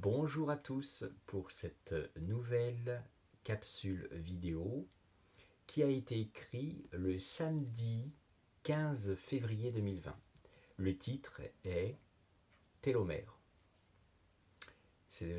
Bonjour à tous pour cette nouvelle capsule vidéo qui a été écrite le samedi 15 février 2020. Le titre est Télomère.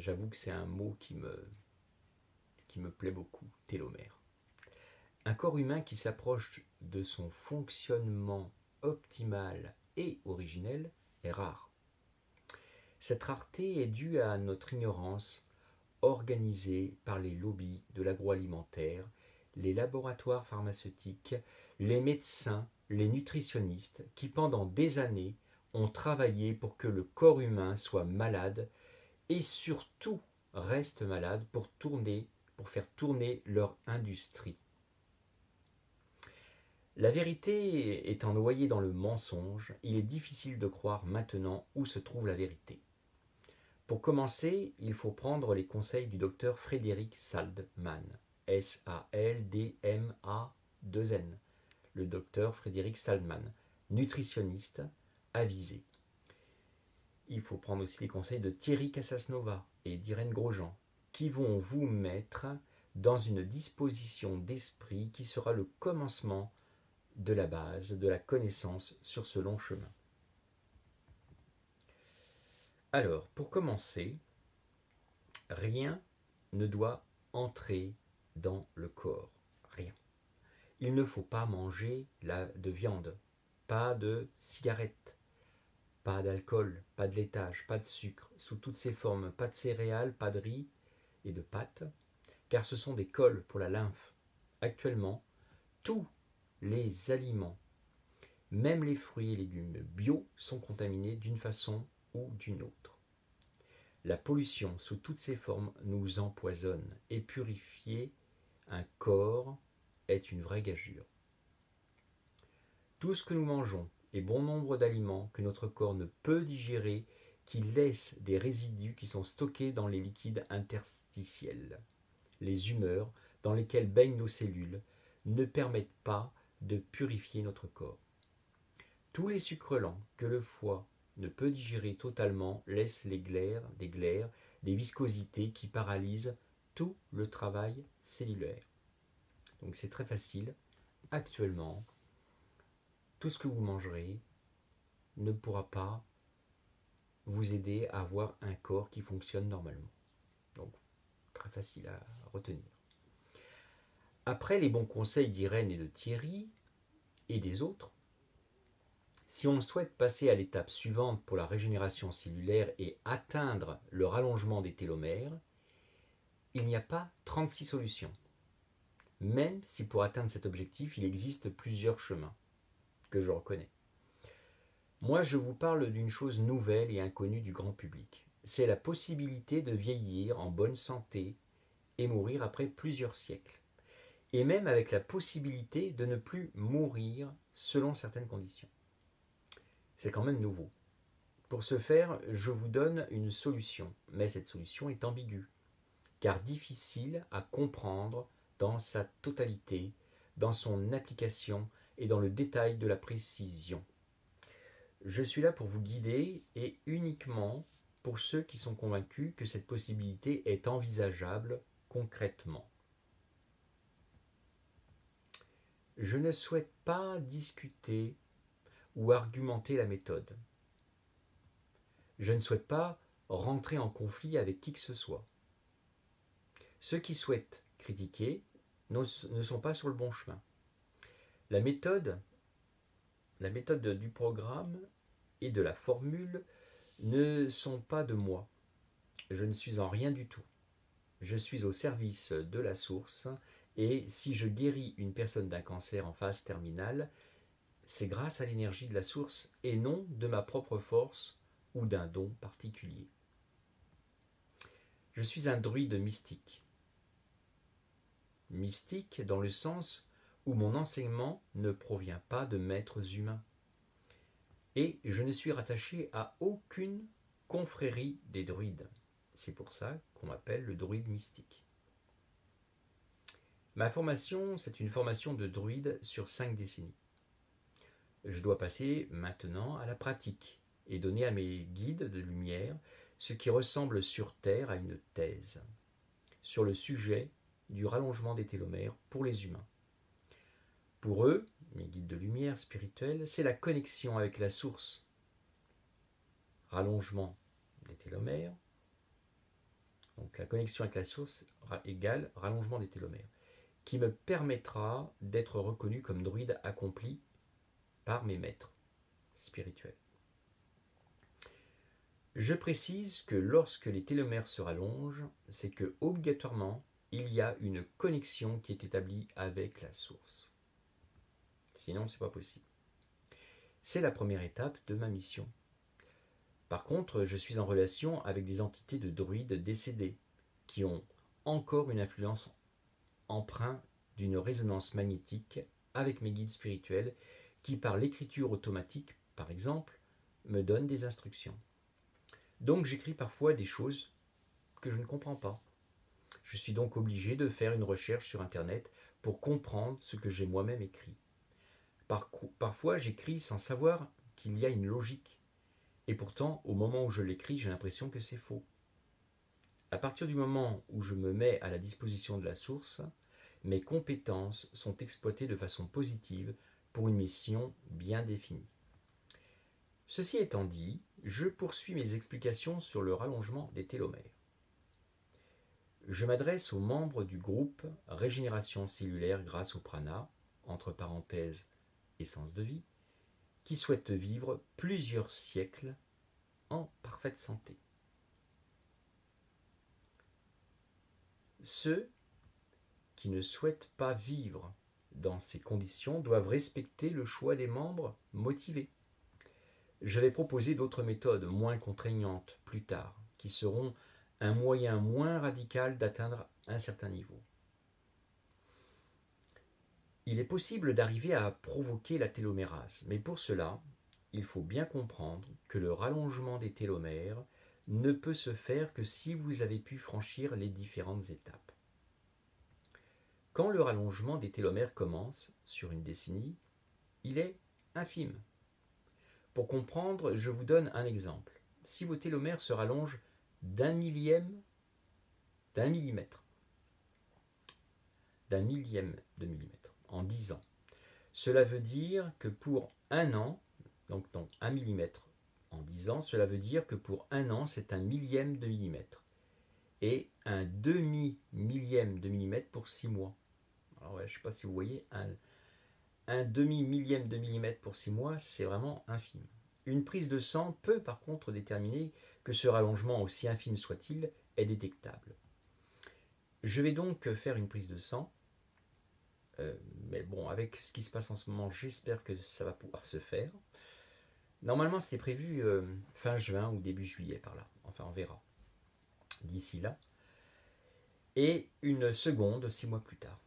J'avoue que c'est un mot qui me plaît beaucoup, télomère. Un corps humain qui s'approche de son fonctionnement optimal et originel est rare. Cette rareté est due à notre ignorance organisée par les lobbies de l'agroalimentaire, les laboratoires pharmaceutiques, les médecins, les nutritionnistes qui pendant des années ont travaillé pour que le corps humain soit malade et surtout reste malade pour faire tourner leur industrie. La vérité étant noyée dans le mensonge, il est difficile de croire maintenant où se trouve la vérité. Pour commencer, il faut prendre les conseils du docteur Frédéric Saldman, S-A-L-D-M-A-2-N, le docteur Frédéric Saldman, nutritionniste avisé. Il faut prendre aussi les conseils de Thierry Casasnova et d'Irène Grosjean, qui vont vous mettre dans une disposition d'esprit qui sera le commencement de la base de la connaissance sur ce long chemin. Alors, pour commencer, rien ne doit entrer dans le corps. Rien. Il ne faut pas manger de viande, pas de cigarettes, pas d'alcool, pas de laitage, pas de sucre, sous toutes ses formes, pas de céréales, pas de riz et de pâtes, car ce sont des cols pour la lymphe. Actuellement, tous les aliments, même les fruits et légumes bio, sont contaminés d'une façon ou d'une autre. La pollution sous toutes ses formes nous empoisonne et purifier un corps est une vraie gageure. Tout ce que nous mangeons et bon nombre d'aliments que notre corps ne peut digérer qui laissent des résidus qui sont stockés dans les liquides interstitiels. Les humeurs dans lesquelles baignent nos cellules ne permettent pas de purifier notre corps. Tous les sucres lents que le foie ne peut digérer totalement laissent des glaires, des viscosités qui paralysent tout le travail cellulaire. Donc c'est très facile. Actuellement, tout ce que vous mangerez ne pourra pas vous aider à avoir un corps qui fonctionne normalement. Donc très facile à retenir. Après les bons conseils d'Irène et de Thierry et des autres, si on souhaite passer à l'étape suivante pour la régénération cellulaire et atteindre le rallongement des télomères, il n'y a pas 36 solutions. Même si pour atteindre cet objectif, il existe plusieurs chemins, que je reconnais. Moi, je vous parle d'une chose nouvelle et inconnue du grand public. C'est la possibilité de vieillir en bonne santé et mourir après plusieurs siècles. Et même avec la possibilité de ne plus mourir selon certaines conditions. C'est quand même nouveau. Pour ce faire, je vous donne une solution, mais cette solution est ambiguë, car difficile à comprendre dans sa totalité, dans son application et dans le détail de la précision. Je suis là pour vous guider et uniquement pour ceux qui sont convaincus que cette possibilité est envisageable concrètement. Je ne souhaite pas discuter ou argumenter la méthode. Je ne souhaite pas rentrer en conflit avec qui que ce soit. Ceux qui souhaitent critiquer ne sont pas sur le bon chemin. La méthode du programme et de la formule ne sont pas de moi. Je ne suis en rien du tout. Je suis au service de la source et si je guéris une personne d'un cancer en phase terminale, c'est grâce à l'énergie de la source et non de ma propre force ou d'un don particulier. Je suis un druide mystique. Mystique dans le sens où mon enseignement ne provient pas de maîtres humains. Et je ne suis rattaché à aucune confrérie des druides. C'est pour ça qu'on m'appelle le druide mystique. Ma formation, c'est une formation de druide sur 5 décennies. Je dois passer maintenant à la pratique et donner à mes guides de lumière ce qui ressemble sur Terre à une thèse sur le sujet du rallongement des télomères pour les humains. Pour eux, mes guides de lumière spirituels, c'est la connexion avec la source. Rallongement des télomères, donc la connexion avec la source égale rallongement des télomères, qui me permettra d'être reconnu comme druide accompli par mes maîtres spirituels. Je précise que lorsque les télomères se rallongent, c'est que obligatoirement, il y a une connexion qui est établie avec la source. Sinon, ce n'est pas possible. C'est la première étape de ma mission. Par contre, je suis en relation avec des entités de druides décédés qui ont encore une influence empreinte d'une résonance magnétique avec mes guides spirituels qui, par l'écriture automatique, par exemple, me donnent des instructions. Donc j'écris parfois des choses que je ne comprends pas. Je suis donc obligé de faire une recherche sur Internet pour comprendre ce que j'ai moi-même écrit. Parfois j'écris sans savoir qu'il y a une logique. Et pourtant, au moment où je l'écris, j'ai l'impression que c'est faux. À partir du moment où je me mets à la disposition de la source, mes compétences sont exploitées de façon positive pour une mission bien définie. Ceci étant dit, je poursuis mes explications sur le rallongement des télomères. Je m'adresse aux membres du groupe Régénération cellulaire grâce au prana, entre parenthèses essence de vie, qui souhaitent vivre plusieurs siècles en parfaite santé. Ceux qui ne souhaitent pas vivre dans ces conditions doivent respecter le choix des membres motivés. Je vais proposer d'autres méthodes moins contraignantes plus tard, qui seront un moyen moins radical d'atteindre un certain niveau. Il est possible d'arriver à provoquer la télomérase, mais pour cela, il faut bien comprendre que le rallongement des télomères ne peut se faire que si vous avez pu franchir les différentes étapes. Quand le rallongement des télomères commence, sur une décennie, il est infime. Pour comprendre, je vous donne un exemple. Si vos télomères se rallongent d'un millième de millimètre en 10 ans, cela veut dire que pour un an, donc 1 millimètre en 10 ans, cela veut dire que pour un an, c'est un millième de millimètre. Et un demi-millième de millimètre pour 6 mois. Alors ouais, je ne sais pas si vous voyez, un demi-millième de millimètre pour 6 mois, c'est vraiment infime. Une prise de sang peut par contre déterminer que ce rallongement, aussi infime soit-il, est détectable. Je vais donc faire une prise de sang, mais bon, avec ce qui se passe en ce moment, j'espère que ça va pouvoir se faire. Normalement, c'était prévu fin juin ou début juillet par là. Enfin, on verra. D'ici là. Et une seconde 6 mois plus tard.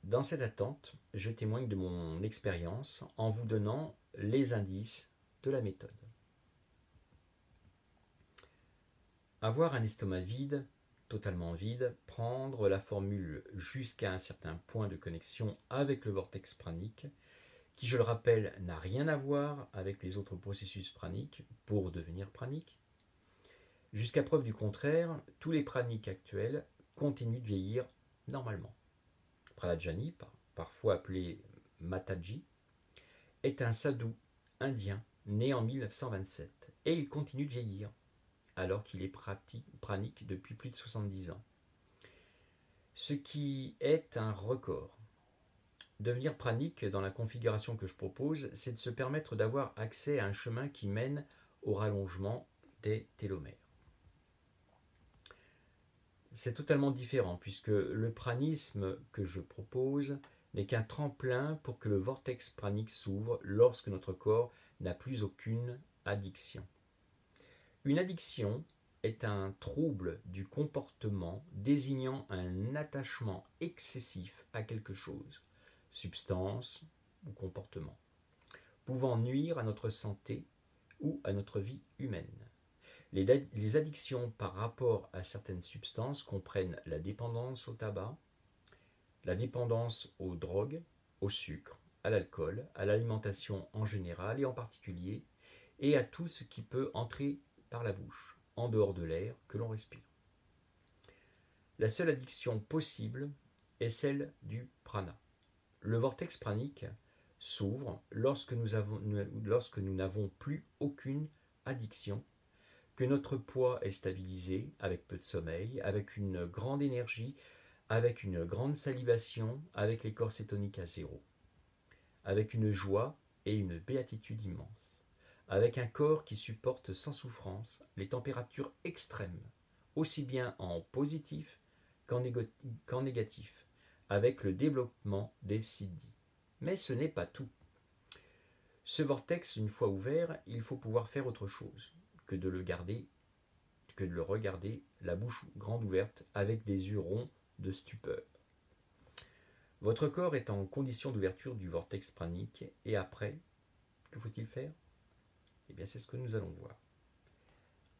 Dans cette attente, je témoigne de mon expérience en vous donnant les indices de la méthode. Avoir un estomac vide, totalement vide, prendre la formule jusqu'à un certain point de connexion avec le vortex pranique, qui, je le rappelle, n'a rien à voir avec les autres processus praniques pour devenir pranique. Jusqu'à preuve du contraire, tous les praniques actuels continuent de vieillir normalement. Prahlad-Jani, parfois appelé Mataji, est un sadhu indien né en 1927 et il continue de vieillir alors qu'il est pranique depuis plus de 70 ans. Ce qui est un record. Devenir pranique dans la configuration que je propose, c'est de se permettre d'avoir accès à un chemin qui mène au rallongement des télomères. C'est totalement différent puisque le pranisme que je propose n'est qu'un tremplin pour que le vortex pranique s'ouvre lorsque notre corps n'a plus aucune addiction. Une addiction est un trouble du comportement désignant un attachement excessif à quelque chose, substance ou comportement, pouvant nuire à notre santé ou à notre vie humaine. Les addictions par rapport à certaines substances comprennent la dépendance au tabac, la dépendance aux drogues, au sucre, à l'alcool, à l'alimentation en général et en particulier, et à tout ce qui peut entrer par la bouche, en dehors de l'air que l'on respire. La seule addiction possible est celle du prana. Le vortex pranique s'ouvre lorsque nous n'avons plus aucune addiction, que notre poids est stabilisé avec peu de sommeil, avec une grande énergie, avec une grande salivation, avec les corps cétoniques à zéro, avec une joie et une béatitude immense, avec un corps qui supporte sans souffrance les températures extrêmes, aussi bien en positif qu'en négatif, avec le développement des siddhis. Mais ce n'est pas tout. Ce vortex, une fois ouvert, il faut pouvoir faire autre chose que de le regarder la bouche grande ouverte avec des yeux ronds de stupeur. Votre corps est en condition d'ouverture du vortex pranique et après, que faut-il faire? Eh bien, c'est ce que nous allons voir.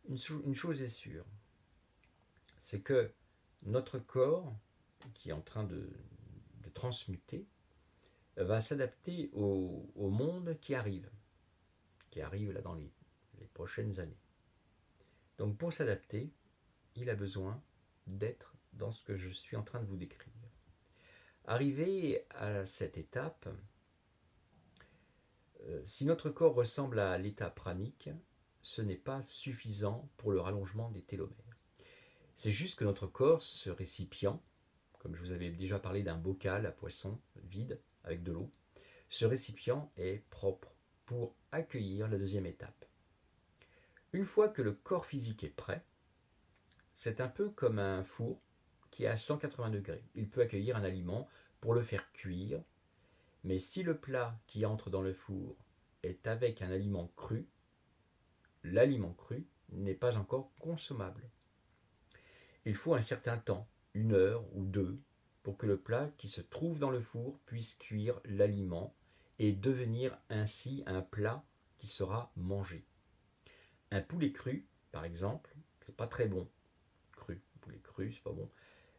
Une chose est sûre, c'est que notre corps, qui est en train de transmuter, va s'adapter au monde qui arrive là dans les prochaines années. Donc pour s'adapter, il a besoin d'être dans ce que je suis en train de vous décrire. Arrivé à cette étape, si notre corps ressemble à l'état pranique, ce n'est pas suffisant pour le rallongement des télomères. C'est juste que notre corps, ce récipient, comme je vous avais déjà parlé d'un bocal à poisson vide avec de l'eau, ce récipient est propre pour accueillir la deuxième étape. Une fois que le corps physique est prêt, c'est un peu comme un four qui est à 180 degrés. Il peut accueillir un aliment pour le faire cuire, mais si le plat qui entre dans le four est avec un aliment cru, l'aliment cru n'est pas encore consommable. Il faut un certain temps, 1 heure ou 2, pour que le plat qui se trouve dans le four puisse cuire l'aliment et devenir ainsi un plat qui sera mangé. Un poulet cru, par exemple, c'est pas très bon. Poulet cru, c'est pas bon.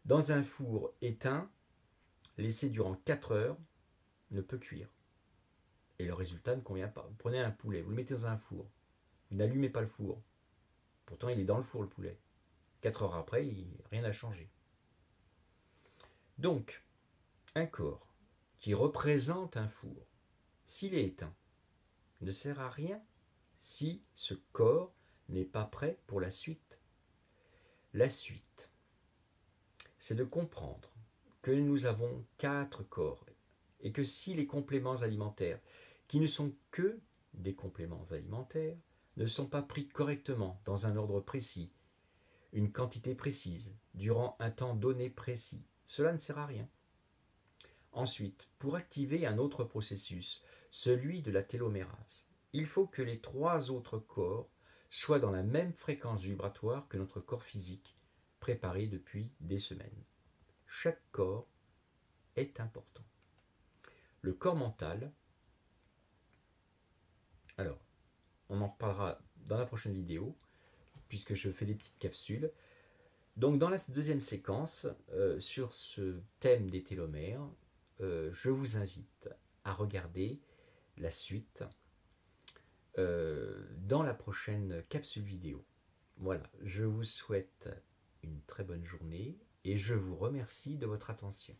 Dans un four éteint, laissé durant 4 heures, ne peut cuire. Et le résultat ne convient pas. Vous prenez un poulet, vous le mettez dans un four, vous n'allumez pas le four. Pourtant, il est dans le four, le poulet. 4 heures après, rien n'a changé. Donc, un corps qui représente un four, s'il est éteint, ne sert à rien si ce corps n'est pas prêt pour la suite. La suite, c'est de comprendre que nous avons 4 corps et que si les compléments alimentaires, qui ne sont que des compléments alimentaires, ne sont pas pris correctement dans un ordre précis, une quantité précise, durant un temps donné précis, cela ne sert à rien. Ensuite, pour activer un autre processus, celui de la télomérase, il faut que les 3 autres corps soient dans la même fréquence vibratoire que notre corps physique, préparé depuis des semaines. Chaque corps est important. Le corps mental, alors, on en reparlera dans la prochaine vidéo, puisque je fais des petites capsules. Donc dans la deuxième séquence, sur ce thème des télomères, je vous invite à regarder la suite dans la prochaine capsule vidéo. Voilà, je vous souhaite une très bonne journée et je vous remercie de votre attention.